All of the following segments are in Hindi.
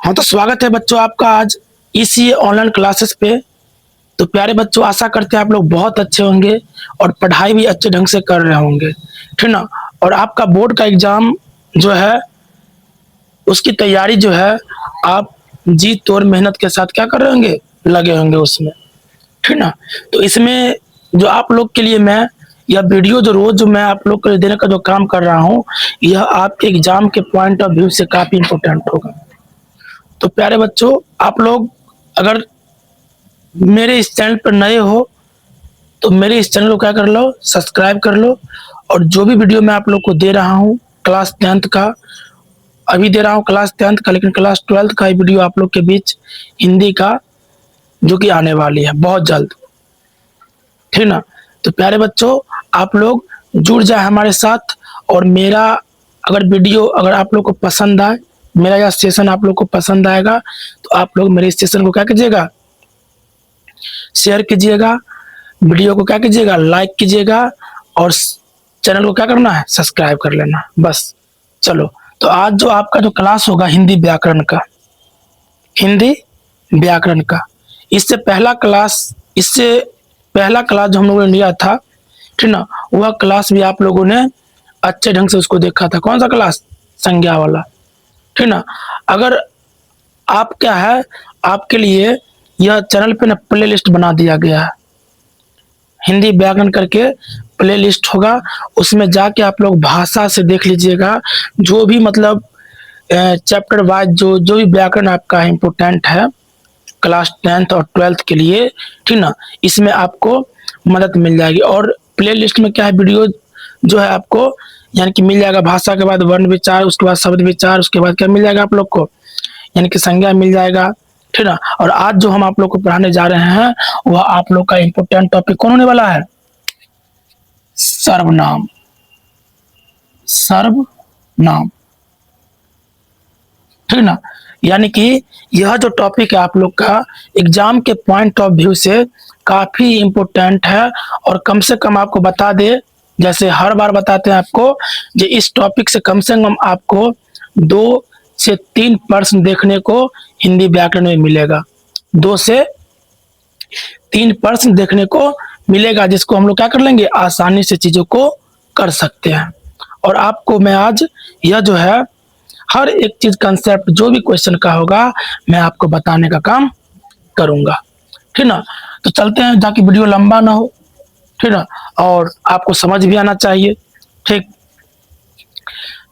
हाँ, तो स्वागत है बच्चों आपका आज इसी ऑनलाइन क्लासेस पे। तो प्यारे बच्चों, आशा करते हैं आप लोग बहुत अच्छे होंगे और पढ़ाई भी अच्छे ढंग से कर रहे होंगे, ठीक ना। और आपका बोर्ड का एग्जाम जो है उसकी तैयारी जो है आप जी तोड़ मेहनत के साथ क्या कर रहे होंगे, लगे होंगे उसमें, ठीक ना। तो इसमें जो आप लोग के लिए मैं यह वीडियो जो रोज जो मैं आप लोग को देने का जो काम कर रहा हूँ, यह आपके एग्जाम के पॉइंट ऑफ व्यू से काफी इंपॉर्टेंट होगा। तो प्यारे बच्चों, आप लोग अगर मेरे इस चैनल पर नए हो तो मेरे इस चैनल को क्या कर लो, सब्सक्राइब कर लो। और जो भी वीडियो मैं आप लोग को दे रहा हूँ क्लास 10th का, अभी दे रहा हूँ क्लास 10th का, लेकिन क्लास 12th का वीडियो आप लोग के बीच हिंदी का जो कि आने वाली है बहुत जल्द, ठीक ना। तो प्यारे बच्चों, आप लोग जुड़ जाए हमारे साथ। और मेरा अगर वीडियो अगर आप लोग को पसंद आए, मेरा यह सेशन आप लोग को पसंद आएगा, तो आप लोग मेरे इस सेशन को क्या कीजिएगा, शेयर कीजिएगा, वीडियो को क्या कीजिएगा, लाइक कीजिएगा, और चैनल को क्या करना है, सब्सक्राइब कर लेना, बस। चलो, तो आज जो आपका जो क्लास होगा हिंदी व्याकरण का, हिंदी व्याकरण का, इससे पहला क्लास जो हम लोगों ने लिया था, ठीक ना, वह क्लास भी आप लोगों ने अच्छे ढंग से उसको देखा था। कौन सा क्लास, संज्ञा वाला, ठीक ना। अगर आप क्या है, आपके लिए यह चैनल पे ना प्ले लिस्ट बना दिया गया है, हिंदी व्याकरण करके प्ले लिस्ट होगा, उसमें जाके आप लोग भाषा से देख लीजिएगा। जो भी मतलब चैप्टर वाइज जो जो भी व्याकरण आपका इम्पोर्टेंट है क्लास 10th और 12th के लिए, ठीक ना, इसमें आपको मदद मिल जाएगी। और प्ले लिस्ट में क्या है, वीडियो जो है आपको यानी कि मिल जाएगा, भाषा के बाद वर्ण विचार, उसके बाद शब्द विचार, उसके बाद क्या मिल जाएगा आप लोग को, यानी कि संज्ञा मिल जाएगा, ठीक ना। और आज जो हम आप लोग को पढ़ाने जा रहे हैं वह आप लोग का इंपोर्टेंट टॉपिक कौन होने वाला है, सर्वनाम। सर्वनाम, ठीक ना। यानी कि यह जो टॉपिक है आप लोग का एग्जाम के पॉइंट ऑफ व्यू से काफी इंपोर्टेंट है। और कम से कम आपको बता दे, जैसे हर बार बताते हैं आपको, जो इस टॉपिक से कम आपको 2 से 3 प्रश्न देखने को हिंदी व्याकरण में मिलेगा। 2 से 3 प्रश्न देखने को मिलेगा, जिसको हम लोग क्या कर लेंगे, आसानी से चीजों को कर सकते हैं। और आपको मैं आज यह जो है हर एक चीज कंसेप्ट जो भी क्वेश्चन का होगा मैं आपको बताने का काम करूंगा, ठीक ना। तो चलते हैं, ताकि वीडियो लंबा ना हो, ठीक ना, और आपको समझ भी आना चाहिए, ठीक।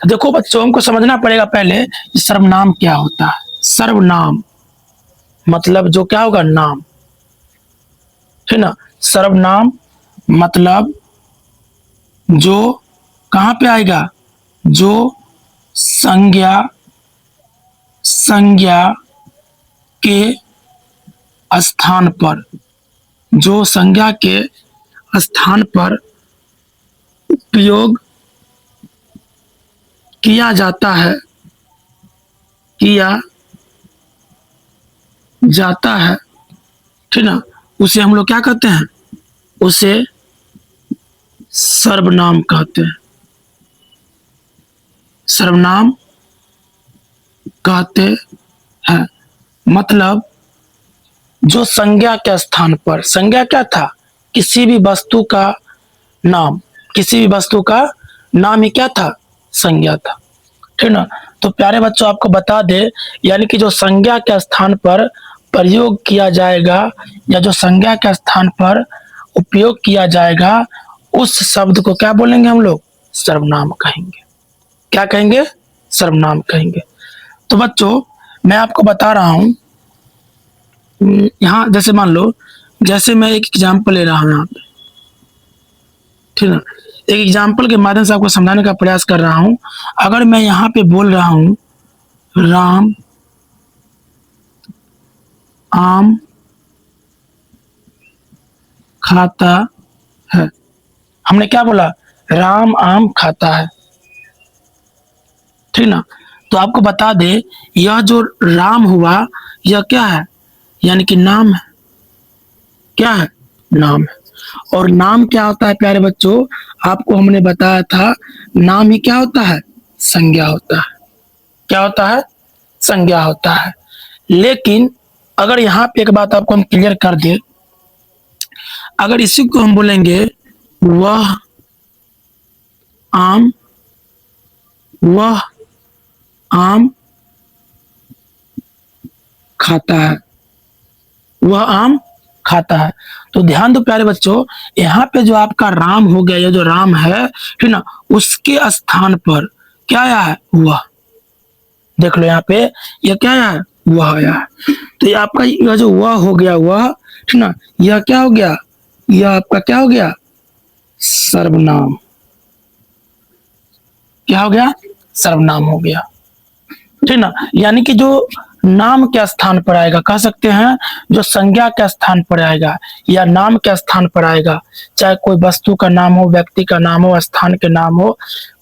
तो देखो बच्चों, हमको समझना पड़ेगा पहले कि सर्वनाम क्या होता है। सर्वनाम मतलब जो क्या होगा, नाम, ठीक ना। सर्वनाम मतलब जो कहां पे आएगा, जो संज्ञा के स्थान पर, जो संज्ञा के स्थान पर उपयोग किया जाता है, ठीक ना, उसे हम लोग क्या कहते हैं, उसे सर्वनाम कहते हैं। सर्वनाम कहते हैं मतलब जो संज्ञा के स्थान पर, संज्ञा क्या था, किसी भी वस्तु का नाम, किसी भी वस्तु का नाम ही क्या था, संज्ञा था, ठीक ना। तो प्यारे बच्चों, आपको बता दे, यानी कि जो संज्ञा के स्थान पर प्रयोग किया जाएगा या जो संज्ञा के स्थान पर उपयोग किया जाएगा, उस शब्द को क्या बोलेंगे हम लोग, सर्वनाम कहेंगे। क्या कहेंगे, सर्वनाम कहेंगे। तो बच्चों, मैं आपको बता रहा हूं, यहाँ जैसे मान लो, जैसे मैं एक एग्जाम्पल ले रहा हूं यहाँ पे, ठीक है, एक एग्जाम्पल के माध्यम से आपको समझाने का प्रयास कर रहा हूं। अगर मैं यहाँ पे बोल रहा हूं राम आम खाता है, हमने क्या बोला, राम आम खाता है, ठीक ना। तो आपको बता दे, यह जो राम हुआ यह क्या है, यानी कि नाम है, क्या है, नाम है। और नाम क्या होता है प्यारे बच्चों, आपको हमने बताया था, नाम ही क्या होता है, संज्ञा होता है। क्या होता है, संज्ञा होता है। लेकिन अगर यहाँ पे एक बात आपको हम क्लियर कर दे, अगर इसी को हम बोलेंगे वह आम, वह आम खाता है, वह आम खाता है, तो ध्यान दो प्यारे बच्चों, यहाँ पे जो आपका राम हो गया, ये जो राम है, ठीक ना, उसके स्थान पर क्या आया है? वह। देख लो यहाँ पे यह क्या आया है? वह आया है। तो ये आपका यह जो वह हो गया, वह, ठीक ना, यह क्या हो गया? यह आपका क्या हो गया? सर्वनाम। क्या हो गया? सर्वनाम हो गया, ठीक ना। यानी कि जो नाम के स्थान पर आएगा, कह सकते हैं जो संज्ञा के स्थान पर आएगा या नाम के स्थान पर आएगा, चाहे कोई वस्तु का नाम हो, व्यक्ति का नाम हो, स्थान के नाम हो,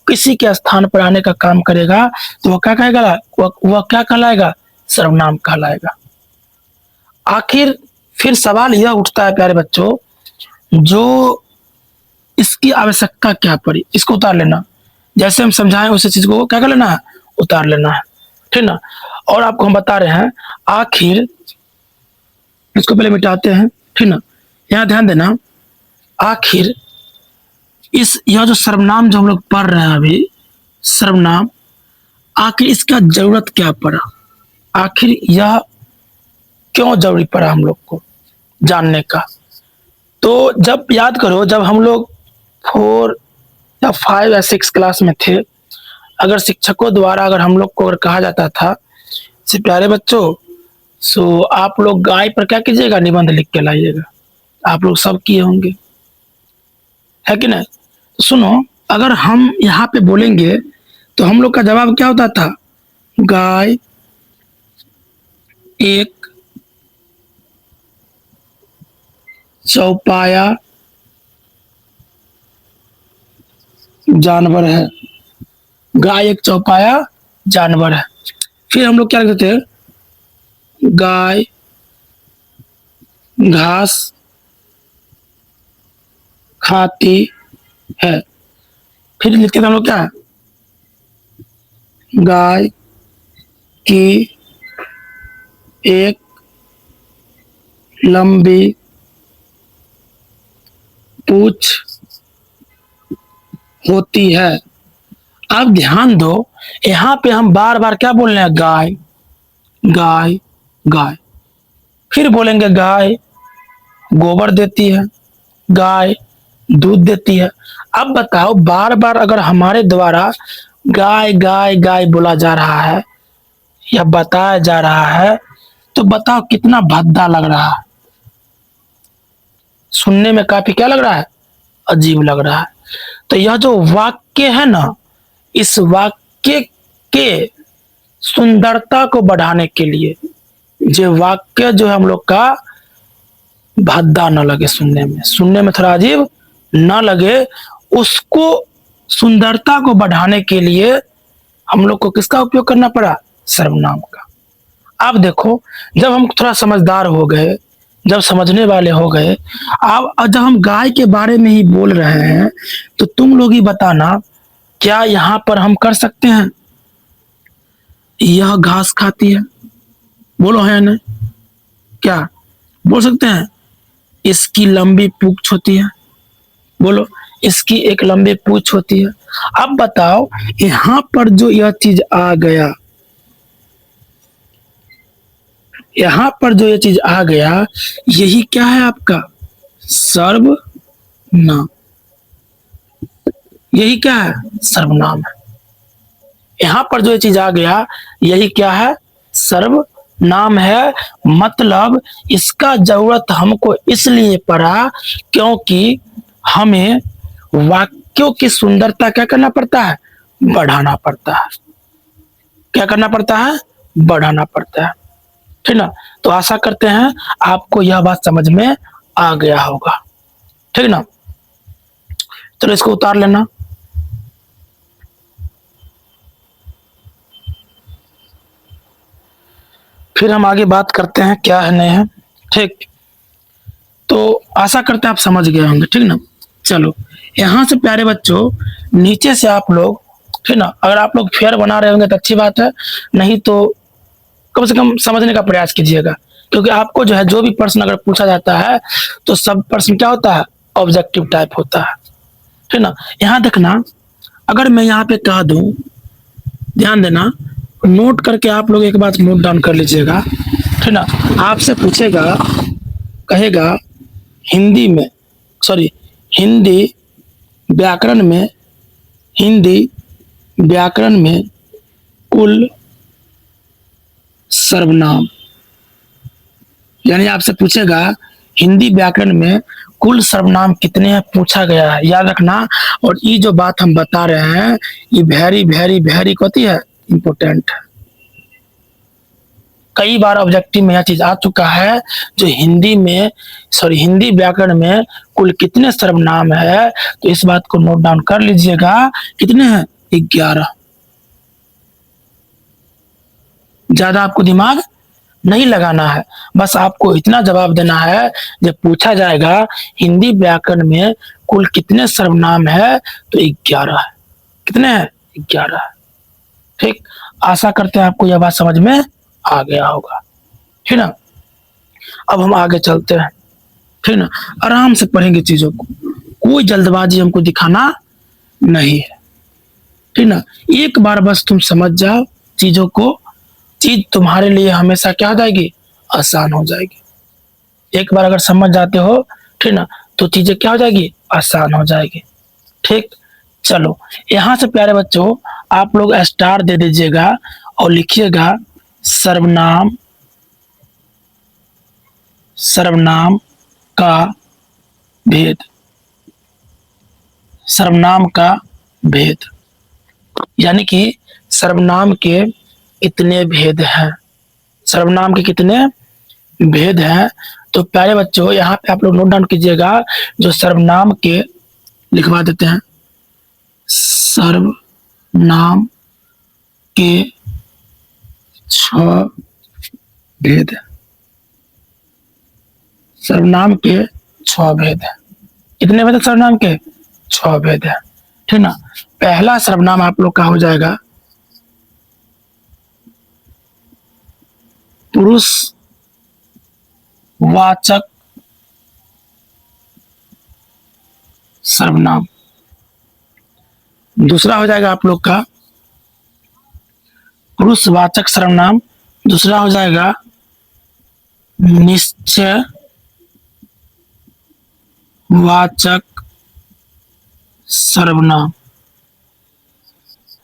किसी के स्थान पर आने का काम करेगा तो वह क्या कहेगा? वह क्या कहलाएगा? सर्वनाम कहलाएगा। आखिर फिर सवाल यह उठता है प्यारे बच्चों, जो इसकी आवश्यकता क्या पड़ी? इसको उतार लेना, जैसे हम समझाएं उसी चीज को क्या कर लेना है? उतार लेना है, ठीक ना। और आपको हम बता रहे हैं, आखिर इसको पहले मिटाते हैं, ठीक ना। यहाँ ध्यान देना, आखिर यह जो सर्वनाम जो हम लोग पढ़ रहे हैं अभी, सर्वनाम, आखिर इसका जरूरत क्या पड़ा? आखिर यह क्यों जरूरी पड़ा हम लोग को जानने का? तो जब याद करो, जब हम लोग 4 या 5 या 6 क्लास में थे, अगर शिक्षकों द्वारा अगर हम लोग को अगर कहा जाता था से प्यारे बच्चों, सो आप लोग गाय पर क्या कीजिएगा? निबंध लिख के लाइएगा। आप लोग सब किए होंगे, है कि नहीं? तो सुनो, अगर हम यहाँ पे बोलेंगे तो हम लोग का जवाब क्या होता था? गाय एक चौपाया जानवर है। गाय एक चौपाया जानवर है। फिर हम लोग क्या लिखते थे? गाय घास खाती है। फिर लिखते थे हम लोग क्या? गाय की एक लंबी पूंछ होती है। अब ध्यान दो, यहाँ पे हम बार बार क्या बोल रहे हैं? गाय गाय गाय। फिर बोलेंगे गाय गोबर देती है, गाय दूध देती है। अब बताओ, बार बार अगर हमारे द्वारा गाय गाय गाय बोला जा रहा है या बताया जा रहा है, तो बताओ कितना भद्दा लग रहा है, सुनने में काफी क्या लग रहा है? अजीब लग रहा है। तो यह जो वाक्य है ना, इस वाक्य के सुंदरता को बढ़ाने के लिए, जो वाक्य जो है हम लोग का भद्दा न लगे, सुनने में थोड़ा अजीब न लगे, उसको सुंदरता को बढ़ाने के लिए हम लोग को किसका उपयोग करना पड़ा? सर्वनाम का। अब देखो, जब हम थोड़ा समझदार हो गए, जब समझने वाले हो गए, अब जब हम गाय के बारे में ही बोल रहे हैं, तो तुम लोग ही बताना, क्या यहाँ पर हम कर सकते हैं यह घास खाती है? बोलो है ना? क्या बोल सकते हैं? इसकी लंबी पूंछ होती है। बोलो, इसकी एक लंबी पूंछ होती है। अब बताओ, यहाँ पर जो यह चीज आ गया, यहाँ पर जो ये चीज आ गया, यही क्या है आपका? सर्वनाम। यही क्या है? सर्वनाम है। यहाँ पर जो ये चीज आ गया, यही क्या है? सर्वनाम है। मतलब इसका जरूरत हमको इसलिए पड़ा क्योंकि हमें वाक्यों की सुंदरता क्या करना पड़ता है? बढ़ाना पड़ता है। क्या करना पड़ता है? बढ़ाना पड़ता है, ठीक ना। तो आशा करते हैं आपको यह बात समझ में आ गया होगा, ठीक ना। चलो इसको उतार लेना। फिर हम आगे बात करते हैं क्या है नहीं है, ठीक। तो आशा करते हैं आप समझ गए होंगे, ठीक ना। चलो यहाँ से प्यारे बच्चों, नीचे से आप लोग, ठीक ना, अगर आप लोग फेयर बना रहे होंगे तो अच्छी बात है, नहीं तो कम से कम समझने का प्रयास कीजिएगा, क्योंकि आपको जो है जो भी प्रश्न अगर पूछा जाता है तो सब प्रश्न क्या होता है, ऑब्जेक्टिव टाइप होता है, ठीक ना। यहाँ देखना, अगर मैं यहाँ पे कह दूं, ध्यान देना, नोट करके आप लोग एक बात नोट डाउन कर लीजिएगा, ठीक ना। आपसे पूछेगा, कहेगा हिंदी में, सॉरी, हिंदी व्याकरण में, हिंदी व्याकरण में कुल सर्वनाम, यानी आपसे पूछेगा हिंदी व्याकरण में कुल सर्वनाम कितने हैं, पूछा गया है, याद रखना। और ये जो बात हम बता रहे हैं ये वेरी वेरी वेरी होती है इंपॉर्टेंट। कई बार ऑब्जेक्टिव में यह चीज आ चुका है, जो हिंदी में, सॉरी, हिंदी व्याकरण में कुल कितने सर्वनाम है, तो इस बात को नोट डाउन कर लीजिएगा, कितने हैं, 11। ज्यादा आपको दिमाग नहीं लगाना है, बस आपको इतना जवाब देना है, जब पूछा जाएगा हिंदी व्याकरण में कुल कितने सर्वनाम है, तो 11 है। कितने हैं, 11 है। ठीक, आशा करते हैं आपको यह बात समझ में आ गया होगा, ठीक ना। अब हम आगे चलते हैं, ठीक ना, आराम से पढ़ेंगे चीजों को, कोई जल्दबाजी हमको दिखाना नहीं है, ठीक ना। एक बार बस तुम समझ जाओ चीजों को, चीज तुम्हारे लिए हमेशा क्या हो जाएगी, आसान हो जाएगी। एक बार अगर समझ जाते हो, ठीक ना, तो चीजें क्या हो जाएगी, आसान हो जाएगी। ठीक, चलो यहां से प्यारे बच्चों आप लोग स्टार दे दीजिएगा और लिखिएगा सर्वनाम, सर्वनाम का भेद, सर्वनाम का भेद, यानी कि सर्वनाम के कितने भेद हैं, सर्वनाम के कितने भेद हैं। तो प्यारे बच्चों यहाँ पे आप लोग नोट डाउन कीजिएगा, जो सर्वनाम के लिखवा देते हैं, सर्वनाम के 6 भेद हैं, सर्वनाम के 6 भेद हैं। कितने भेद हैं सर्वनाम के, 6 भेद हैं, ठीक ना। पहला सर्वनाम आप लोग का हो जाएगा पुरुष वाचक सर्वनाम। दूसरा हो जाएगा आप लोग का पुरुषवाचक सर्वनाम, दूसरा हो जाएगा निश्चय वाचक सर्वनाम,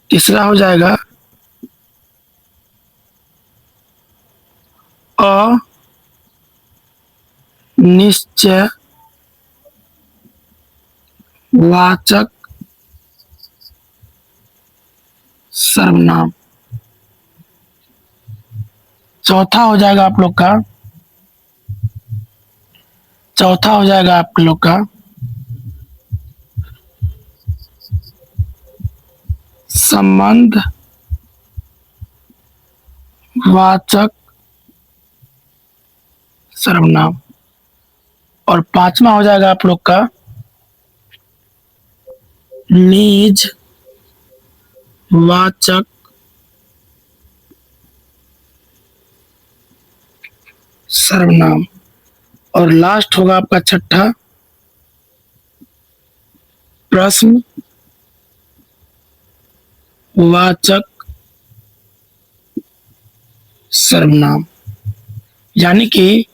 तीसरा हो जाएगा अनिश्चय वाचक सर्वनाम, चौथा हो जाएगा आप लोग का, चौथा हो जाएगा आप लोग का संबंध वाचक सर्वनाम, और पांचवा हो जाएगा आप लोग का निज वाचक सर्वनाम, और लास्ट होगा आपका छठा प्रश्न वाचक सर्वनाम। यानी कि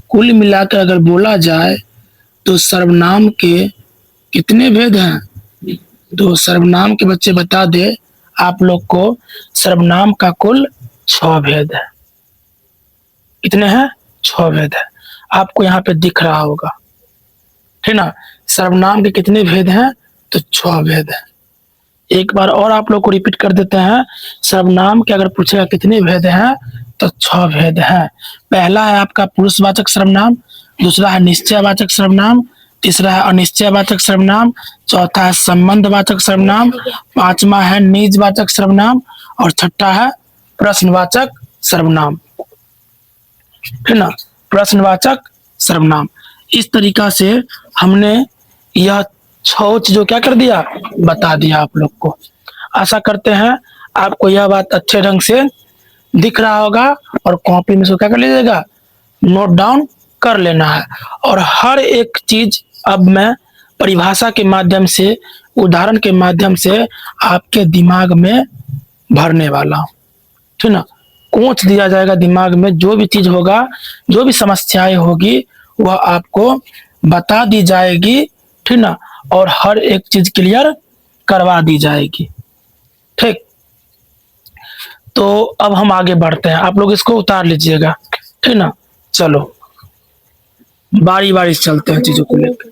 कुल मिलाकर अगर बोला जाए तो सर्वनाम के कितने भेद हैं, तो सर्वनाम के बच्चे बता दे आप लोग को, सर्वनाम का कुल 6 भेद है। कितने हैं, 6 भेद है, आपको यहाँ पे दिख रहा होगा, ठीक ना। सर्वनाम के कितने भेद हैं, तो 6 भेद है। एक बार और आप लोग को रिपीट कर देते हैं, सर्वनाम के अगर पूछेगा कितने भेद हैं, तो 6 भेद हैं। पहला है आपका पुरुषवाचक सर्वनाम, दूसरा है निश्चयवाचक सर्वनाम, तीसरा है अनिश्चयवाचक सर्वनाम, चौथा है संबंधवाचक सर्वनाम, पांचवा है निजवाचक सर्वनाम, और छठा है प्रश्नवाचक सर्वनाम, है ना, प्रश्नवाचक सर्वनाम। इस तरीका से हमने यह 6 चीजों क्या कर दिया, बता दिया आप लोग को। आशा करते हैं आपको यह बात अच्छे ढंग से दिख रहा होगा और कॉपी में इसको क्या कर लीजिएगा, नोट डाउन कर लेना है। और हर एक चीज अब मैं परिभाषा के माध्यम से, उदाहरण के माध्यम से आपके दिमाग में भरने वाला हूं, ठीक ना। कोच दिया जाएगा दिमाग में, जो भी चीज होगा, जो भी समस्याएं होगी वह आपको बता दी जाएगी, ठीक ना। और हर एक चीज क्लियर करवा दी जाएगी, ठीक। तो अब हम आगे बढ़ते हैं, आप लोग इसको उतार लीजिएगा, ठीक ना। चलो बारी बारी से चलते हैं चीजों को लेकर।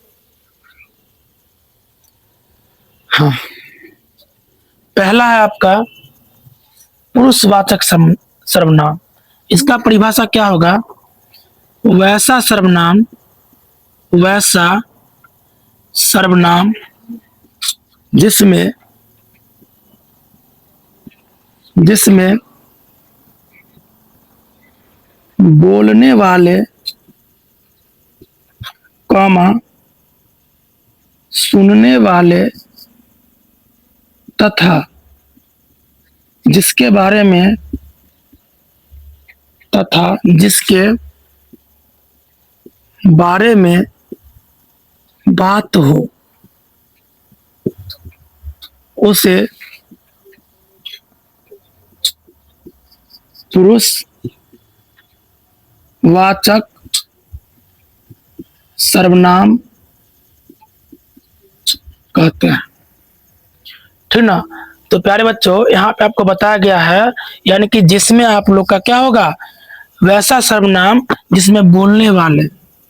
हाँ, पहला है आपका पुरुषवाचक सर्वनाम। इसका परिभाषा क्या होगा, वैसा सर्वनाम, वैसा सर्वनाम जिसमें जिसमें बोलने वाले कॉमा सुनने वाले तथा जिसके बारे में तथा जिसके बारे में बात हो उसे पुरुषवाचक सर्वनाम कहते हैं, ठीक ना। तो प्यारे बच्चों, यहाँ पे आपको बताया गया है, यानी कि जिसमें आप लोग का क्या होगा, वैसा सर्वनाम जिसमें बोलने वाले,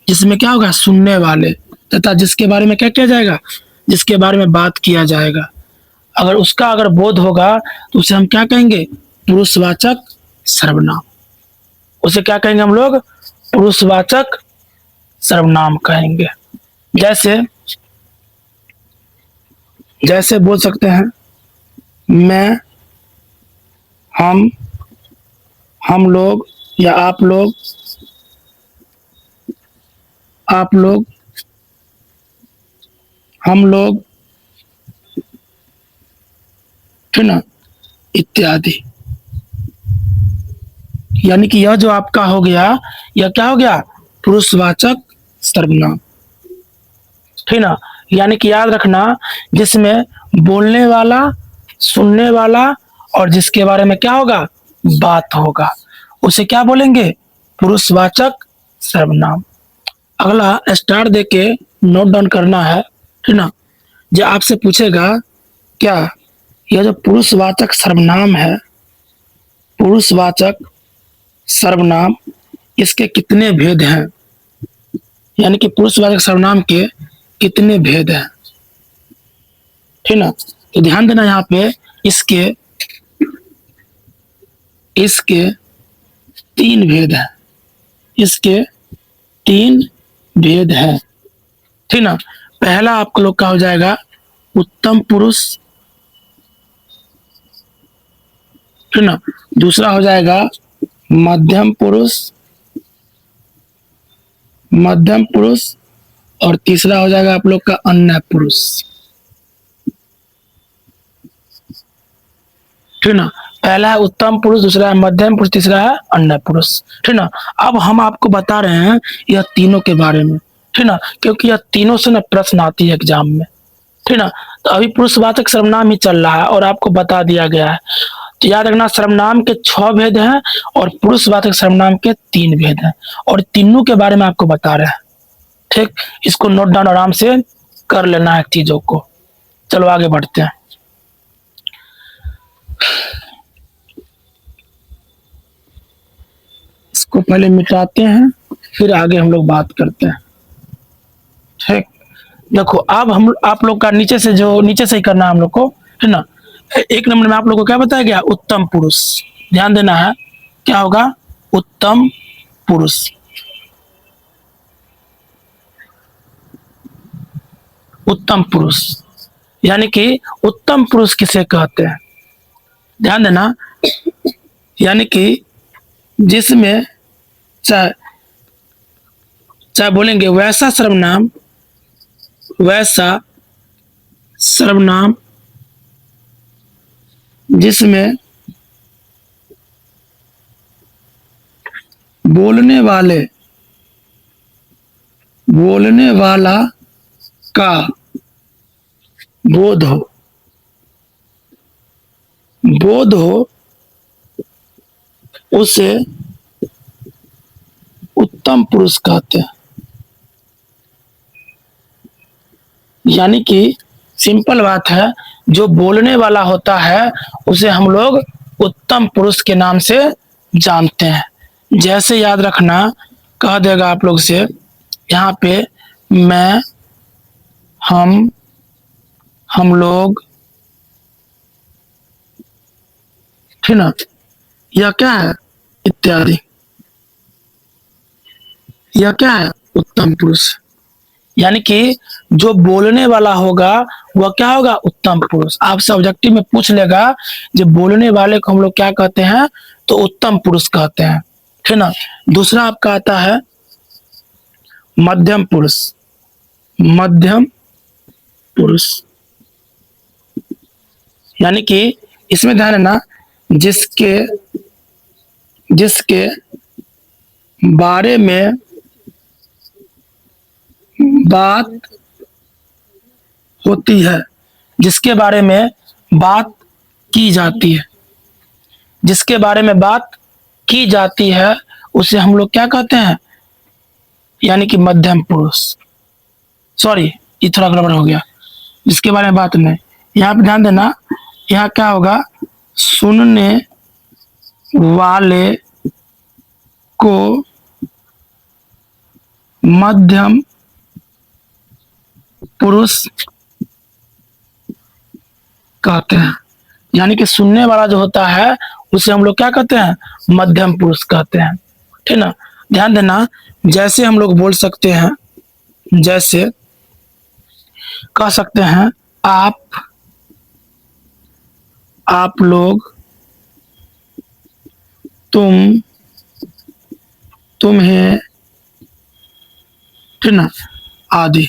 जिसमें क्या होगा, सुनने वाले तथा जिसके बारे में क्या किया जाएगा, जिसके बारे में बात किया जाएगा, अगर उसका अगर बोध होगा तो उसे हम क्या कहेंगे, पुरुषवाचक सर्वनाम। उसे क्या कहेंगे हम लोग, पुरुषवाचक सर्वनाम कहेंगे। जैसे जैसे बोल सकते हैं, मैं, हम लोग, या आप लोग, हम लोग, ठीक ना, इत्यादि। यानी कि यह जो आपका हो गया, यह क्या हो गया, पुरुषवाचक सर्वनाम, ठीक ना। यानी कि याद रखना, जिसमें बोलने वाला, सुनने वाला और जिसके बारे में क्या होगा, बात होगा, उसे क्या बोलेंगे, पुरुषवाचक सर्वनाम। अगला स्टार देके नोट डाउन करना है, ठीक ना। जो आपसे पूछेगा, क्या यह जो पुरुषवाचक सर्वनाम है, पुरुषवाचक सर्वनाम, इसके कितने भेद हैं, यानी कि पुरुषवाचक सर्वनाम के कितने भेद हैं, ठीक ना। तो ध्यान देना, यहाँ पे इसके इसके 3 भेद हैं, इसके 3 भेद हैं, ठीक ना। पहला आपको लोग का हो जाएगा उत्तम पुरुष, ठीक ना। दूसरा हो जाएगा मध्यम पुरुष, मध्यम पुरुष, और तीसरा हो जाएगा आप लोग का अन्य पुरुष, ठीक ना। पहला है उत्तम पुरुष, दूसरा है मध्यम पुरुष, तीसरा है अन्य पुरुष, ठीक ना। अब हम आपको बता रहे हैं यह तीनों के बारे में, ठीक ना, क्योंकि यह तीनों से ना प्रश्न आती है एग्जाम में, ठीक ना। तो अभी पुरुषवाचक सर्वनाम ही चल रहा है और आपको बता दिया गया है। तो याद रखना, सर्वनाम के 6 भेद हैं और पुरुषवाचक सर्वनाम के 3 भेद हैं, और तीनों के बारे में आपको बता रहे हैं, ठीक। इसको नोट डाउन आराम से कर लेना है चीजों को। चलो आगे बढ़ते हैं। इसको पहले मिटाते हैं, फिर आगे हम लोग बात करते हैं, ठीक। देखो, अब हम आप लोग का नीचे से ही करना है हम लोग को, है ना। 1 नंबर में आप लोग को क्या बताया गया, उत्तम पुरुष। ध्यान देना है, क्या होगा, उत्तम पुरुष। उत्तम पुरुष यानी कि उत्तम पुरुष किसे कहते हैं, ध्यान देना, यानी कि जिसमें चाहे चाहे बोलेंगे वैसा सर्वनाम, वैसा सर्वनाम जिसमें बोलने वाले, बोलने वाला का बोध हो, बोध हो उसे उत्तम पुरुष कहते हैं। यानी कि सिंपल बात है, जो बोलने वाला होता है उसे हम लोग उत्तम पुरुष के नाम से जानते हैं। जैसे याद रखना, कह देगा आप लोग से यहाँ पे मैं, हम लोग, ठीक ना, यह क्या है, इत्यादि, यह क्या है, उत्तम पुरुष। यानी कि जो बोलने वाला होगा वह क्या होगा, उत्तम पुरुष। आपसे ऑब्जेक्टिव में पूछ लेगा जो बोलने वाले को हम लोग क्या कहते हैं, तो उत्तम पुरुष कहते हैं, ठीक ना। दूसरा आपका आता है मध्यम पुरुष, मध्यम पुरुष। यानी कि इसमें ध्यान देना, जिसके बारे में बात होती है, जिसके बारे में बात की जाती है, जिसके बारे में बात की जाती है उसे हम लोग क्या कहते हैं, यानी कि मध्यम पुरुष। सॉरी, ये थोड़ा गड़बड़ हो गया, जिसके बारे में बात नहीं। यहाँ पे ध्यान देना, यहाँ क्या होगा, सुनने वाले को मध्यम पुरुष कहते हैं। यानी कि सुनने वाला जो होता है उसे हम लोग क्या कहते हैं, मध्यम पुरुष कहते हैं, ठीक ना। ध्यान देना, जैसे हम लोग बोल सकते हैं, जैसे कह सकते हैं आप लोग, तुम, तुम्हें, ठीक ना, आदि।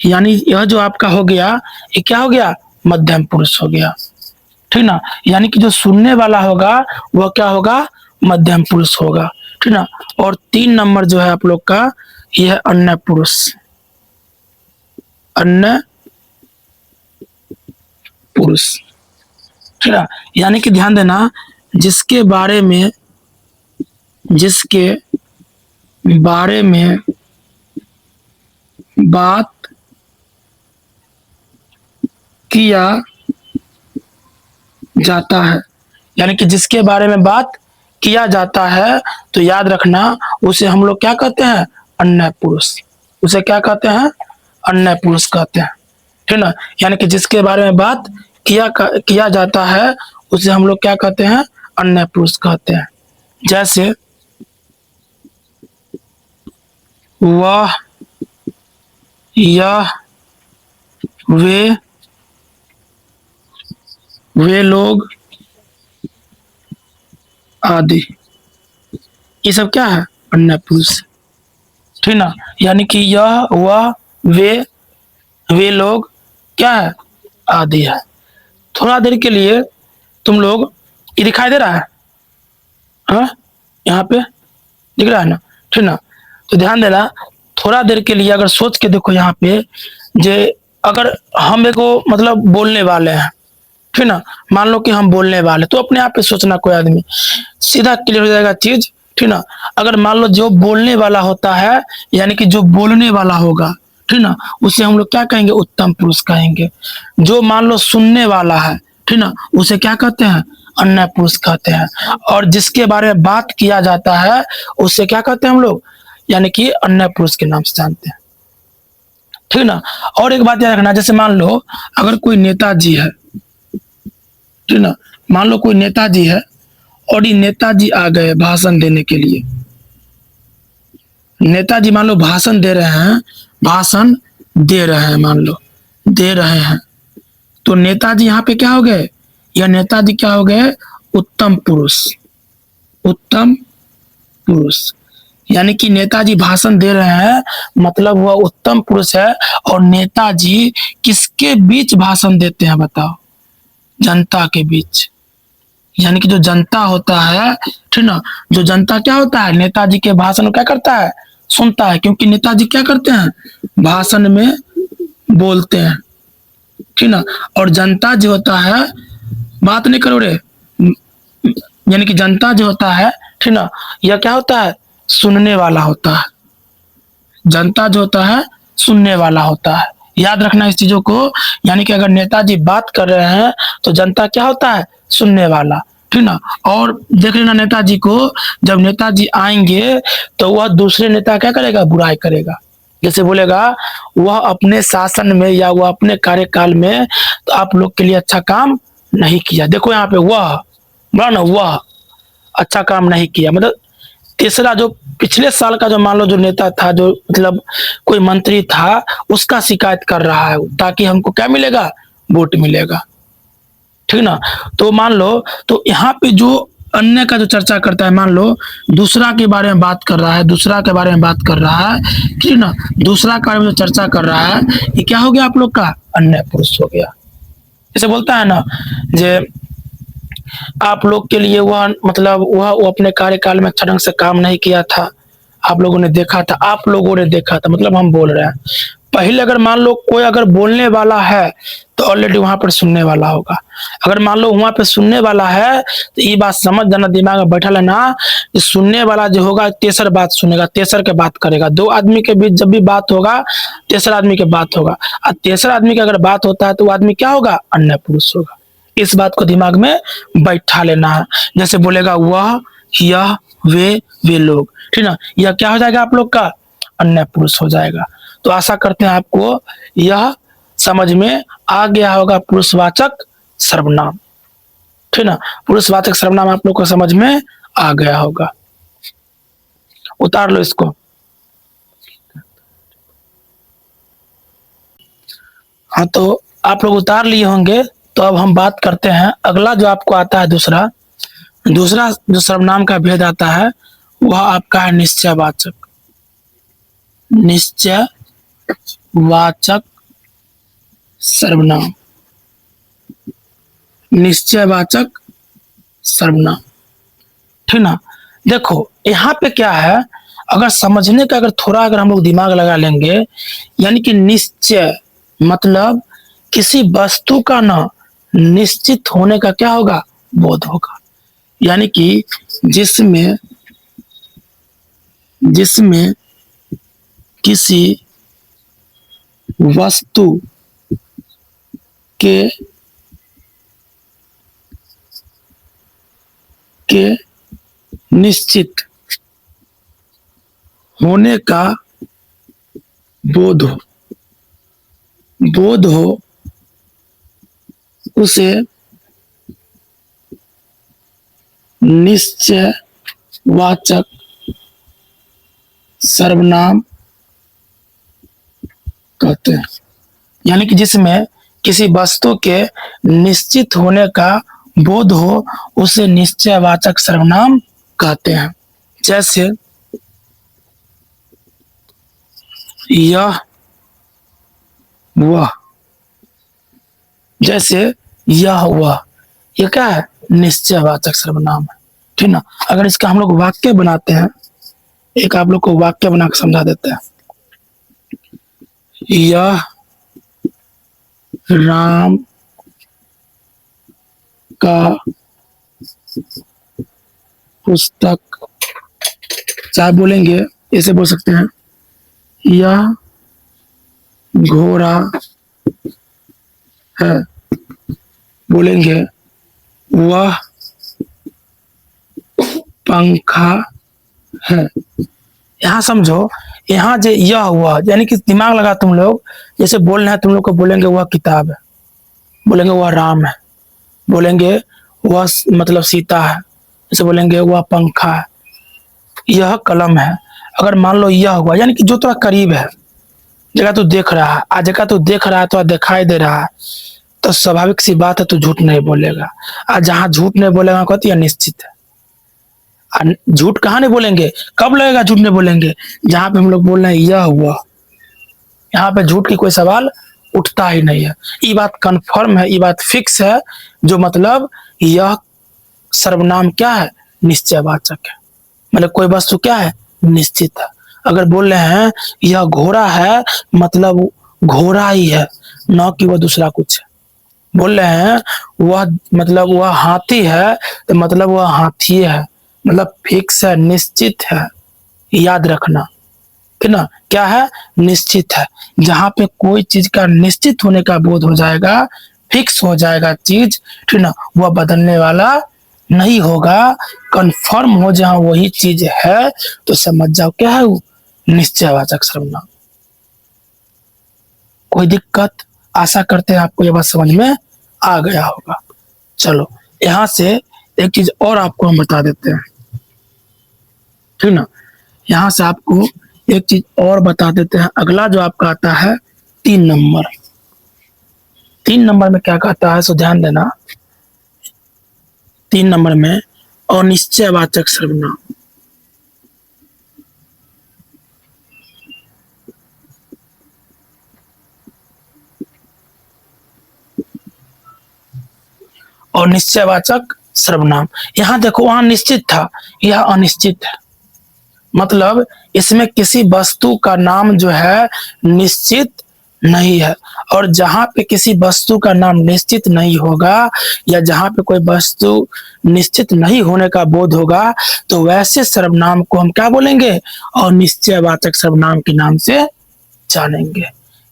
यानी यह जो आपका हो गया, ये क्या हो गया, मध्यम पुरुष हो गया, ठीक ना। यानी कि जो सुनने वाला होगा वह क्या होगा, मध्यम पुरुष होगा, ठीक ना। और 3 नंबर जो है आप लोग का, यह है अन्य पुरुष, अन्य पुरुष, ठीक है। यानी कि ध्यान देना, जिसके बारे में बात किया जाता है, यानी कि जिसके बारे में बात किया जाता है, तो याद रखना उसे हम लोग क्या कहते हैं, अन्य पुरुष। उसे क्या कहते हैं, अन्य पुरुष कहते हैं, ठीक ना। यानी कि जिसके बारे में बात किया जाता है उसे हम लोग क्या कहते हैं, अन्य पुरुष कहते हैं। जैसे वह, यह, वे लोग आदि, ये सब क्या है, अन्य पुरुष, ठीक ना। यानी कि यह, वह, वे लोग क्या है, आदि है। थोड़ा देर के लिए तुम लोग, ये दिखाई दे रहा है, हाँ, यहाँ पे दिख रहा है ना, ठीक ना। तो ध्यान देना, थोड़ा देर के लिए अगर सोच के देखो यहाँ पे, जे अगर हम एको मतलब बोलने वाले हैं, ठीक ना, मान लो कि हम बोलने वाले, तो अपने आप पे सोचना, कोई आदमी सीधा क्लियर हो जाएगा चीज, ठीक ना। अगर मान लो जो बोलने वाला होता है, यानी कि जो बोलने वाला होगा, ठीक ना, उसे हम लोग क्या कहेंगे, उत्तम पुरुष कहेंगे। जो मान लो सुनने वाला है, ठीक ना, उसे क्या कहते हैं, अन्य पुरुष कहते हैं। और जिसके बारे में बात किया जाता है उसे क्या कहते हैं हम लोग, यानी कि अन्य पुरुष के नाम से जानते हैं, ठीक ना। और एक बात याद रखना, जैसे मान लो अगर कोई नेताजी है, ठीक ना, मान लो कोई नेताजी है और ये नेताजी आ गए भाषण देने के लिए। नेताजी मान लो भाषण दे रहे हैं, मान लो दे रहे हैं, तो नेताजी यहाँ पे क्या हो गए, यह नेताजी क्या हो गए, उत्तम पुरुष, उत्तम पुरुष। यानी कि नेताजी भाषण दे रहे हैं, मतलब वह उत्तम पुरुष है। और नेताजी किसके बीच भाषण देते हैं, बताओ, जनता के बीच, यानी कि जो जनता होता है, ठीक ना, जो जनता क्या होता है, नेताजी के भाषण को क्या करता है, सुनता है, क्योंकि नेताजी क्या करते हैं, भाषण में बोलते हैं, ठीक ना। और जनता जो होता है, बात नहीं करो रे, यानी कि जनता जो होता है, ठीक ना, यह क्या होता है, सुनने वाला होता है। जनता जो होता है सुनने वाला होता है, याद रखना इस चीजों को। यानी कि अगर नेताजी बात कर रहे हैं तो जनता क्या होता है, सुनने वाला, ठीक ना। और देख लेना नेताजी को, जब नेताजी आएंगे तो वह दूसरे नेता क्या करेगा, बुराई करेगा। जैसे बोलेगा वह अपने शासन में या वह अपने कार्यकाल में तो आप लोग के लिए अच्छा काम नहीं किया। देखो यहाँ पे वह बोला ना, वह अच्छा काम नहीं किया, मतलब तीसरा जो पिछले साल का जो मान लो जो नेता था, जो मतलब कोई मंत्री था, उसका शिकायत कर रहा है ताकि हमको क्या मिलेगा, वोट मिलेगा, ठीक ना। तो मान लो, तो यहाँ पे जो अन्य का जो चर्चा करता है, मान लो दूसरा के बारे में बात कर रहा है, दूसरा के बारे में बात कर रहा है, ठीक ना, दूसरा के बारे में जो चर्चा कर रहा है, ये क्या हो गया आप लोग का, अन्य पुरुष हो गया। जैसे बोलता है ना, जे आप लोग के लिए वह मतलब वह वो अपने कार्यकाल में अच्छा ढंग से काम नहीं किया था, आप लोगों ने देखा था, आप लोगों ने देखा था, मतलब हम बोल रहे हैं। पहले अगर मान लो कोई अगर बोलने वाला है तो ऑलरेडी वहां पर सुनने वाला होगा। अगर मान लो वहां पे सुनने वाला है तो ये बात समझ जाना, दिमाग में बैठा लेना कि सुनने वाला जो होगा तेसर बात सुनेगा, तेसर के बात करेगा। दो आदमी के बीच जब भी बात होगा तेसर आदमी के बात होगा, और तेसर आदमी की अगर बात होता है तो वो आदमी क्या होगा, अन्य पुरुष होगा। इस बात को दिमाग में बैठा लेना है। जैसे बोलेगा वह, यह, वे लोग, ठीक ना, यह क्या हो जाएगा आप लोग का, अन्य पुरुष हो जाएगा। तो आशा करते हैं आपको यह समझ में आ गया होगा, पुरुषवाचक सर्वनाम, ठीक ना। पुरुषवाचक सर्वनाम आप लोग को समझ में आ गया होगा। उतार लो इसको। हाँ, तो आप लोग उतार लिए होंगे। तो अब हम बात करते हैं अगला जो आपको आता है, दूसरा दूसरा जो सर्वनाम का भेद आता है वह आपका है निश्चयवाचक। निश्चयवाचक सर्वनाम, निश्चयवाचक सर्वनाम, ठीक ना। देखो यहाँ पे क्या है, अगर समझने का अगर थोड़ा अगर हम लोग दिमाग लगा लेंगे, यानी कि निश्चय मतलब किसी वस्तु का ना निश्चित होने का क्या होगा, बोध होगा। यानी कि जिसमें जिसमें किसी वस्तु के निश्चित होने का बोध हो उसे निश्चयवाचक सर्वनाम कहते हैं। यानी कि जिसमें किसी वस्तु के निश्चित होने का बोध हो उसे निश्चयवाचक सर्वनाम कहते हैं। जैसे यह, वह, जैसे यह, वह, ये क्या है, निश्चयवाचक सर्वनाम है, ठीक ना। अगर इसका हम लोग वाक्य बनाते हैं, एक आप लोग को वाक्य बना के समझा देते हैं। यह राम का पुस्तक, चाहे बोलेंगे ऐसे बोल सकते हैं, यह घोड़ा है, बोलेंगे वह पंखा है। यहाँ समझो, यहाँ जो यह हुआ, यानी कि दिमाग लगा तुम लोग, जैसे बोलना है तुम लोग को, बोलेंगे वह किताब है, बोलेंगे वह राम है, बोलेंगे वह मतलब सीता है, जैसे बोलेंगे वह पंखा है, यह कलम है। अगर मान लो यह हुआ, यानी कि जो थोड़ा करीब है, जगह तू देख रहा है, आज जगह तू देख रहा है, तो दिखाई दे रहा है, तो स्वाभाविक सी बात है तू झूठ नहीं बोलेगा। आज जहां झूठ नहीं बोलेगा कहती है निश्चित है। झूठ कहाँ नहीं बोलेंगे, कब लगेगा झूठ नहीं बोलेंगे, जहां पे हम लोग बोल रहे हैं यह हुआ, यहाँ पे झूठ की कोई सवाल उठता ही नहीं है। ये बात कंफर्म है, ये बात फिक्स है, जो मतलब यह सर्वनाम क्या है? निश्चयवाचक है। मतलब कोई वस्तु क्या है? निश्चित है। अगर बोल रहे हैं यह घोड़ा है, मतलब घोड़ा ही है, न कि वह दूसरा कुछ है। बोल रहे हैं वह मतलब वह हाथी है, तो मतलब वह हाथी है। मतलब फिक्स है, निश्चित है, याद रखना, ठीक ना। क्या है? निश्चित है। जहां पे कोई चीज का निश्चित होने का बोध हो जाएगा, फिक्स हो जाएगा चीज, ठीक ना, वह बदलने वाला नहीं होगा। कंफर्म हो जहां वही चीज है, तो समझ जाओ क्या है वो? निश्चयवाचक सर्वनाम। कोई दिक्कत? आशा करते हैं आपको यह बात समझ में आ गया होगा। चलो यहां से एक चीज और आपको हम बता देते हैं, ठीक ना। यहां से आपको एक चीज और बता देते हैं। अगला जो आपका आता है 3 नंबर। 3 नंबर में क्या कहता है, सो ध्यान देना। 3 नंबर में अनिश्चयवाचक सर्वनाम। और निश्चयवाचक सर्वनाम, यहां देखो, वहां निश्चित था, यह अनिश्चित है। मतलब इसमें किसी वस्तु का नाम जो है निश्चित नहीं है। और जहां पे किसी वस्तु का नाम निश्चित नहीं होगा, या जहां पे कोई वस्तु निश्चित नहीं होने का बोध होगा, तो वैसे सर्वनाम को हम क्या बोलेंगे? अनिश्चयवाचक सर्वनाम के नाम से जानेंगे।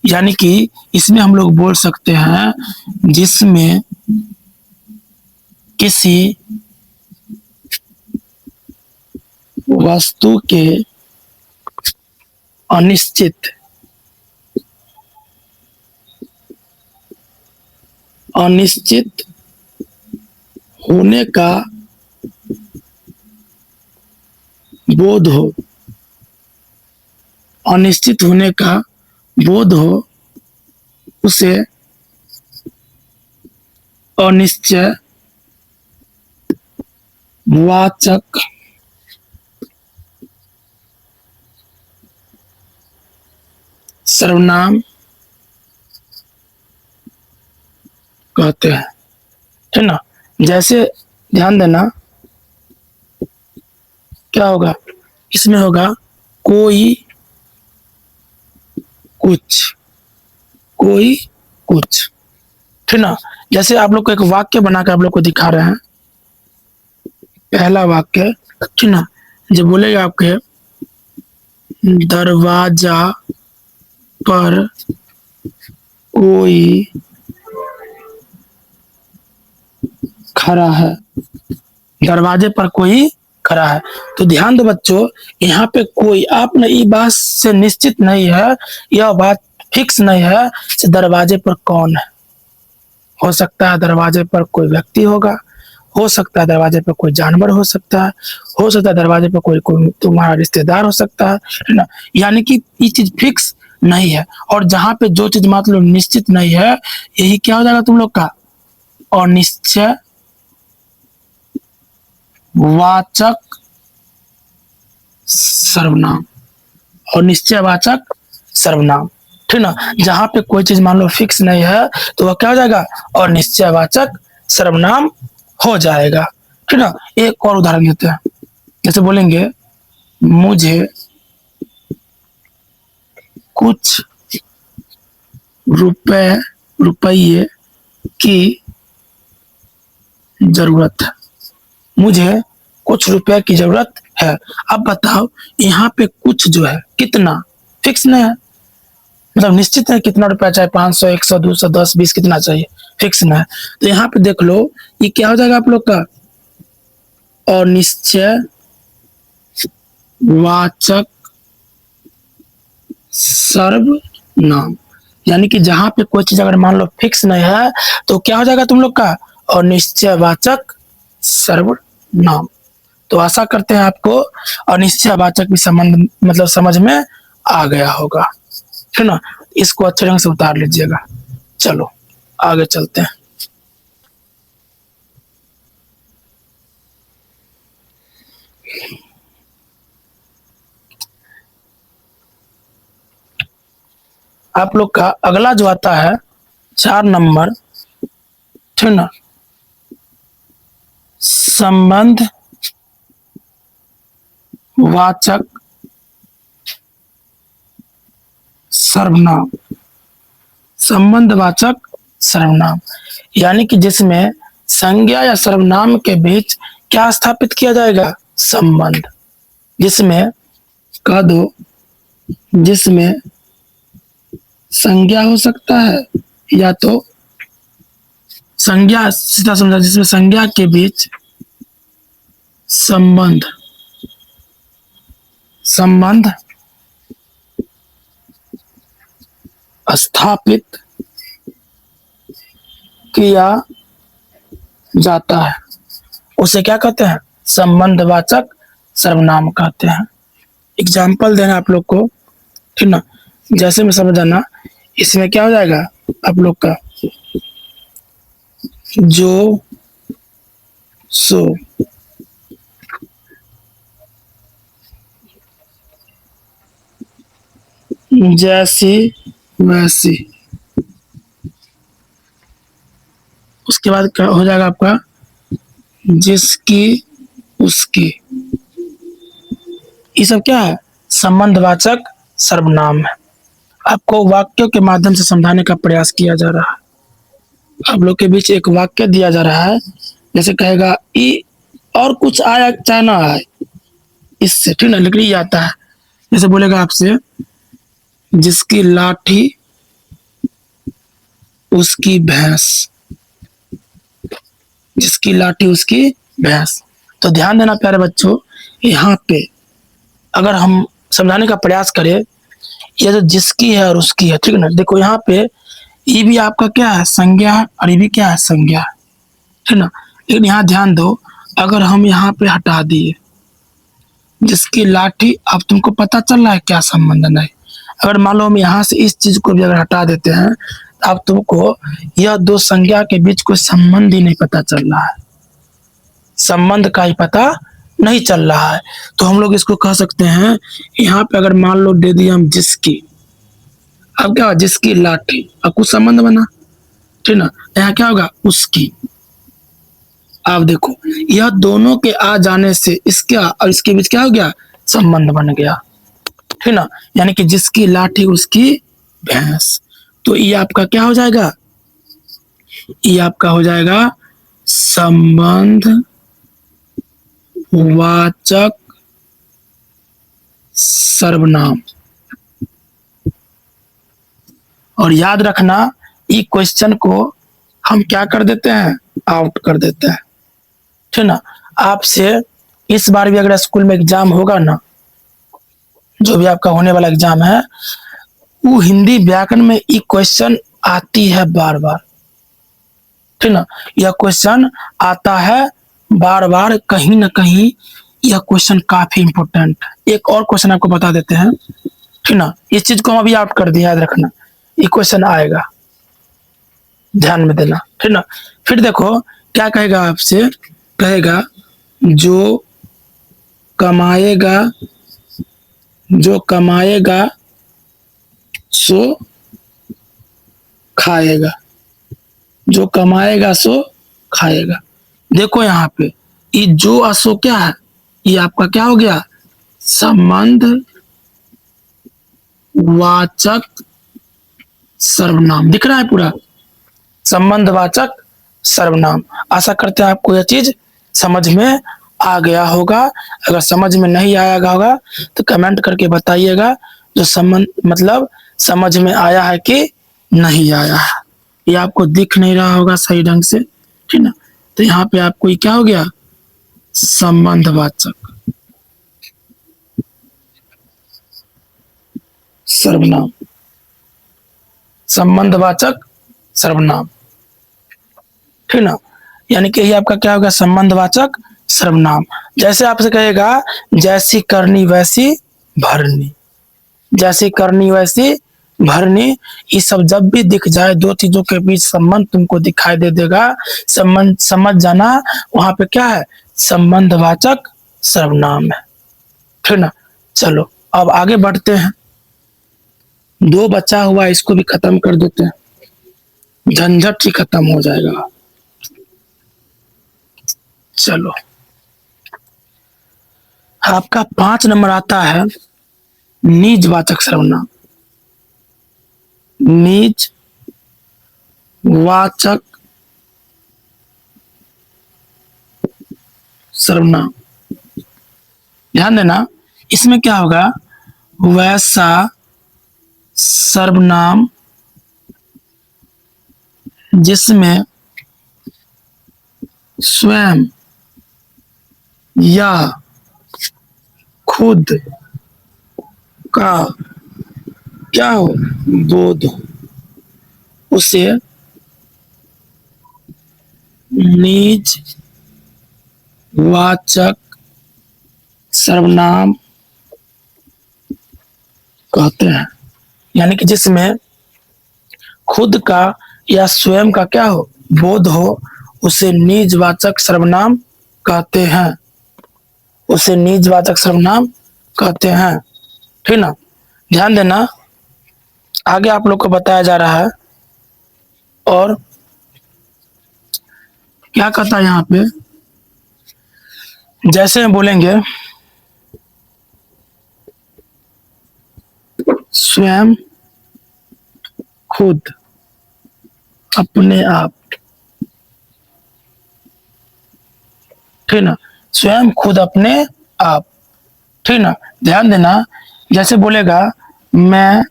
यानी कि इसमें हम लोग बोल सकते हैं जिसमें किसी वस्तु के अनिश्चित अनिश्चित होने का बोध हो, अनिश्चित होने का बोध हो, उसे अनिश्चयवाचक सर्वनाम कहते हैं, है ना। जैसे ध्यान देना, क्या होगा इसमें? होगा कोई कुछ, कोई कुछ, ठीक ना। जैसे आप लोग को एक वाक्य बना के आप लोग को दिखा रहे हैं। पहला वाक्य, ठीक ना, जो बोलेगा आपके दरवाजा पर कोई खड़ा है, दरवाजे पर कोई खड़ा है। तो ध्यान दो बच्चों, यहाँ पे कोई, आपने ये बात से निश्चित नहीं है, यह बात फिक्स नहीं है कि दरवाजे पर कौन है। हो सकता है दरवाजे पर कोई व्यक्ति होगा, हो सकता है दरवाजे पर कोई जानवर हो सकता है, हो सकता है दरवाजे पर कोई कोई तुम्हारा रिश्तेदार हो सकता है ना। यानी कि ये चीज फिक्स नहीं है। और जहां पे जो चीज मतलब निश्चित नहीं है, यही क्या हो जाएगा तुम लोग का? अनिश्चय वाचक सर्वनाम। और निश्चयवाचक सर्वनाम, ठीक ना। जहां पे कोई चीज मान लो फिक्स नहीं है, तो वह क्या हो जाएगा? और निश्चयवाचक सर्वनाम हो जाएगा, ठीक ना। एक और उदाहरण देते हैं। जैसे बोलेंगे मुझे कुछ रुपये की जरूरत है, मुझे कुछ रुपए की जरूरत है। अब बताओ यहाँ पे कुछ जो है कितना, फिक्स नहीं है। मतलब निश्चित है कितना रुपया, चाहे 500, 100, 200, 10, 20 कितना चाहिए, फिक्स नहीं है। तो यहाँ पे देख लो, ये क्या हो जाएगा आप लोग का? अनिश्चयवाचक सर्वनाम। यानी कि जहां पे कोई चीज अगर मान लो फिक्स नहीं है, तो क्या हो जाएगा तुम लोग का? अनिश्चयवाचक सर्वनाम। तो आशा करते हैं आपको अनिश्चयवाचक भी संबंध मतलब समझ में आ गया होगा, है ना। इसको अच्छे ढंग से उतार लीजिएगा। चलो आगे चलते हैं। आप लोग का अगला जो आता है 4 नंबर, ठीक ना, संबंध वाचक सर्वनाम। संबंधवाचक सर्वनाम यानी कि जिसमें संज्ञा या सर्वनाम के बीच क्या स्थापित किया जाएगा? संबंध। जिसमें कह दो, जिसमें संज्ञा हो सकता है या तो संज्ञा, सीधा समझा, जिसमें संज्ञा के बीच संबंध स्थापित किया जाता है, उसे क्या कहते हैं? संबंधवाचक सर्वनाम कहते हैं। एग्जाम्पल देना आप लोग को, ठीक ना? जैसे में समझ आना, इसमें क्या हो जाएगा आप लोग का? जो, सो, जैसी, वैसी। उसके बाद क्या हो जाएगा आपका? जिसकी, उसकी। ये सब क्या है? संबंधवाचक सर्वनाम है। आपको वाक्यों के माध्यम से समझाने का प्रयास किया जा रहा है। आप लोग के बीच एक वाक्य दिया जा रहा है, जैसे कहेगा ई और कुछ आया चाहे ना आए, इससे, ठीक ना, निकल जाता है। जैसे बोलेगा आपसे, जिसकी लाठी उसकी भैंस, जिसकी लाठी उसकी भैंस। तो ध्यान देना प्यारे बच्चों, यहाँ पे अगर हम समझाने का प्रयास करें, ये जो जिसकी है और उसकी है, ठीक ना, देखो यहाँ पे ये भी आपका क्या है? संज्ञा है, और ये भी क्या है? संज्ञा है, ठीक ना। लेकिन यहाँ ध्यान दो, अगर हम यहाँ पे हटा दिए जिसकी लाठी, अब तुमको पता चल रहा है क्या संबंध? नहीं। अगर मान लो हम यहाँ से इस चीज को भी अगर हटा देते हैं, तो अब तुमको यह दो संज्ञा के बीच कोई संबंध ही नहीं पता चल रहा है, संबंध का ही पता नहीं चल रहा है। तो हम लोग इसको कह सकते हैं, यहाँ पे अगर मान लो दे दिया हम जिसकी, अब क्या होगा? जिसकी लाठी, अब कुछ संबंध बना, ठीक ना। यहाँ क्या होगा? उसकी। आप देखो, यह दोनों के आ जाने से इसका और इसके बीच क्या हो गया? संबंध बन गया, ठीक ना। यानी कि जिसकी लाठी उसकी भैंस। तो ये आपका क्या हो जाएगा? ये आपका हो जाएगा संबंध वाचक सर्वनाम। और याद रखना, ये क्वेश्चन को हम क्या कर देते हैं? आउट कर देते हैं, ठीक ना। आपसे इस बार भी अगर स्कूल में एग्जाम होगा ना, जो भी आपका होने वाला एग्जाम है, वो हिंदी व्याकरण में ये क्वेश्चन आती है बार बार, ठीक ना। यह क्वेश्चन आता है बार बार, कहीं ना कहीं यह क्वेश्चन काफी इंपॉर्टेंट है। एक और क्वेश्चन आपको बता देते हैं, ठीक ना। इस चीज को हम अभी आउट कर दिए, याद रखना, ये क्वेश्चन आएगा, ध्यान में देना, ठीक ना। फिर देखो क्या कहेगा आपसे, कहेगा जो कमाएगा, जो कमाएगा सो खाएगा, जो कमाएगा सो खाएगा। देखो यहाँ पे ये जो असो क्या है? ये आपका क्या हो गया? संबंध वाचक सर्वनाम। दिख रहा है पूरा? संबंधवाचक सर्वनाम। आशा करते हैं आपको यह चीज समझ में आ गया होगा। अगर समझ में नहीं आया होगा तो कमेंट करके बताइएगा, जो संबंध मतलब समझ में आया है कि नहीं आया है। ये आपको दिख नहीं रहा होगा सही ढंग से, ठीक ना। तो यहाँ पे आपको ये क्या हो गया? संबंधवाचक सर्वनाम, संबंधवाचक सर्वनाम, ठीक ना। यानी कि ये आपका क्या होगा? संबंधवाचक सर्वनाम। जैसे आपसे कहेगा जैसी करनी वैसी भरनी, जैसी करनी वैसी भरनी, ये सब जब भी दिख जाए, दो चीजों के बीच संबंध तुमको दिखाई दे देगा, संबंध समझ जाना, वहां पे क्या है? संबंधवाचक सर्वनाम है, ठीक ना। चलो अब आगे बढ़ते हैं। दो बचा हुआ, इसको भी खत्म कर देते हैं, झंझट ही खत्म हो जाएगा। चलो, आपका 5 नंबर आता है निजवाचक सर्वनाम। निजवाचक सर्वनाम, ध्यान देना, इसमें क्या होगा, वैसा सर्वनाम जिसमें स्वयं या खुद का क्या हो, बोध हो, उसे निजवाचक सर्वनाम कहते हैं। यानी कि जिसमें खुद का या स्वयं का क्या हो, बोध हो, उसे निजवाचक सर्वनाम कहते हैं, उसे निजवाचक सर्वनाम कहते हैं। ठीक ना, ध्यान देना, आगे आप लोग को बताया जा रहा है। और क्या कहता है यहाँ पे, जैसे हम बोलेंगे स्वयं, खुद, अपने आप, ठीक ना, स्वयं, खुद, अपने आप, ठीक ना, ध्यान देना, जैसे बोलेगा मैं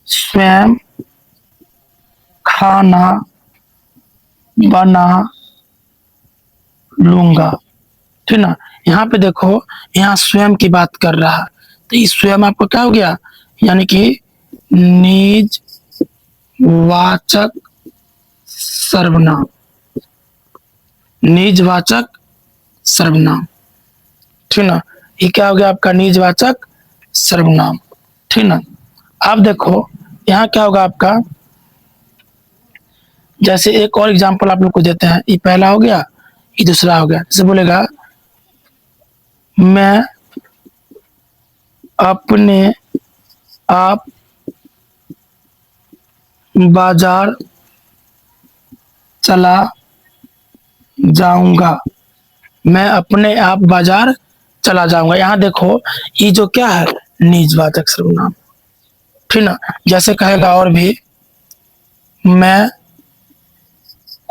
स्वयं खाना बना लूंगा, ठीक ना, यहाँ पे देखो, यहाँ स्वयं की बात कर रहा है, तो इस स्वयं आपको क्या हो गया, यानी कि निजवाचक सर्वनाम, निजवाचक सर्वनाम, ठीक ना, ये क्या हो गया आपका निजवाचक सर्वनाम, ठीक ना। अब देखो यहाँ क्या होगा आपका, जैसे एक और एग्जांपल आप लोग को देते हैं, ये पहला हो गया, ये दूसरा हो गया। जैसे बोलेगा मैं अपने आप बाजार चला जाऊंगा, मैं अपने आप बाजार चला जाऊंगा। यहाँ देखो, ये जो क्या है, निजवाचक सर्वनाम, ठीक ना। जैसे कहेगा और भी, मैं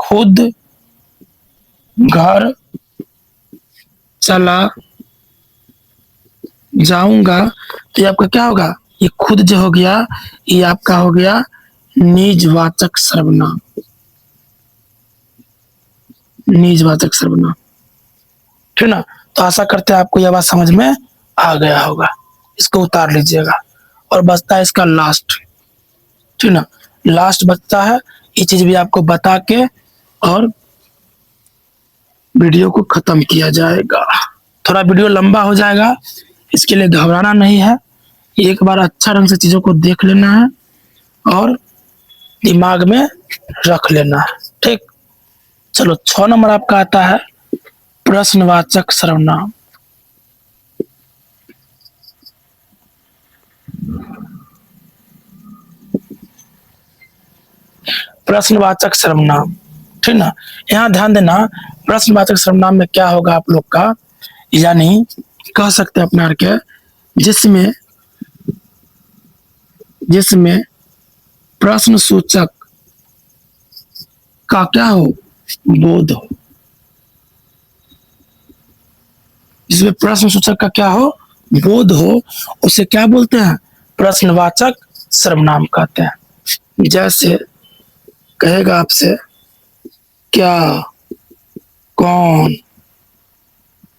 खुद घर चला जाऊंगा, तो ये आपका क्या होगा, ये खुद जो हो गया, ये आपका हो गया निजवाचक सर्वनाम, निजवाचक सर्वनाम, ठीक ना। तो आशा करते हैं आपको यह बात समझ में आ गया होगा, इसको उतार लीजिएगा। और बचता है इसका लास्ट, ठीक ना, लास्ट बचता है, ये चीज भी आपको बता के और वीडियो को खत्म किया जाएगा। थोड़ा वीडियो लंबा हो जाएगा, इसके लिए घबराना नहीं है, एक बार अच्छा ढंग से चीजों को देख लेना है और दिमाग में रख लेना है, ठीक। चलो, 6 नंबर आपका आता है प्रश्नवाचक सर्वनाम। प्रश्नवाचक सर्वनाम, ठीक ना, यहाँ ध्यान देना, प्रश्नवाचक सर्वनाम में क्या होगा आप लोग का, यानी कह सकते हैं अपना के, जिसमें प्रश्न सूचक का क्या हो, बोध हो, जिसमें प्रश्न सूचक का क्या हो, बोध हो, उसे क्या बोलते हैं, प्रश्नवाचक सर्वनाम कहते हैं। जैसे कहेगा आपसे क्या, कौन,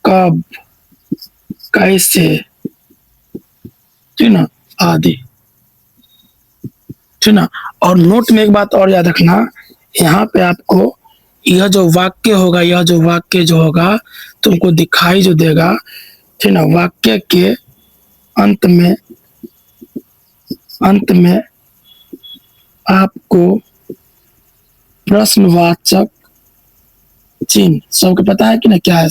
कब, कैसे, ठीक ना, आदि, ठीक ना। और नोट में एक बात और याद रखना, यहाँ पे आपको यह जो वाक्य होगा, यह जो वाक्य जो होगा तुमको दिखाई जो देगा, ठीक ना, वाक्य के अंत में आपको प्रश्नवाचक चिन्ह, सबको पता है कि ना क्या है,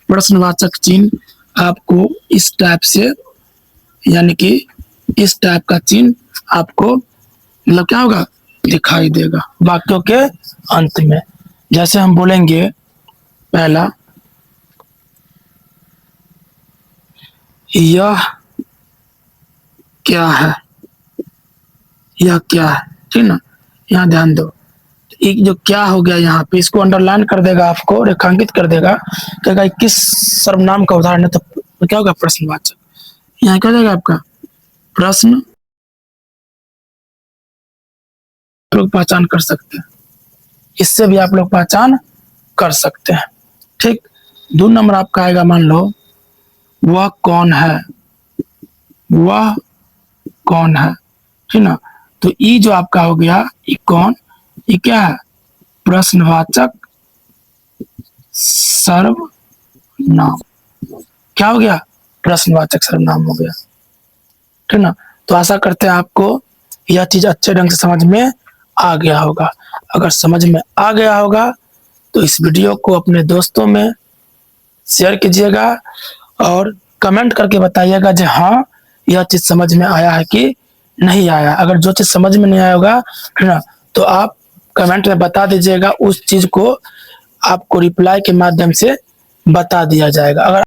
प्रश्नवाचक चिन्ह आपको इस टाइप से, यानी कि इस टाइप का चिन्ह आपको मतलब क्या होगा, दिखाई देगा वाक्यों के अंत में। जैसे हम बोलेंगे पहला, यह क्या है, यह क्या है, ठीक ना। यहाँ ध्यान दो, एक जो क्या हो गया यहाँ पे, इसको अंडरलाइन कर देगा, आपको रेखांकित कर देगा, कहेगा किस सर्वनाम का उदाहरण है, तो क्या होगा, प्रश्नवाचक। यहाँ क्या हो जाएगा आपका प्रश्न, लोग पहचान कर सकते हैं, इससे भी आप लोग पहचान कर सकते हैं, ठीक। 2 नंबर आपका आएगा, मान लो वह कौन है, वह कौन है, ठीक ना। तो ई जो आपका हो गया, ये कौन, ये क्या है, प्रश्नवाचक सर्वनाम, क्या हो गया, प्रश्नवाचक सर्वनाम हो गया, ठीक ना। तो आशा करते हैं आपको यह चीज अच्छे ढंग से समझ में आ गया होगा। अगर समझ में आ गया होगा तो इस वीडियो को अपने दोस्तों में शेयर कीजिएगा और कमेंट करके बताइएगा कि हाँ यह चीज समझ में आया है कि नहीं आया। अगर जो चीज समझ में नहीं आया होगा, है ना, तो आप कमेंट में बता दीजिएगा, उस चीज को आपको रिप्लाई के माध्यम से बता दिया जाएगा। अगर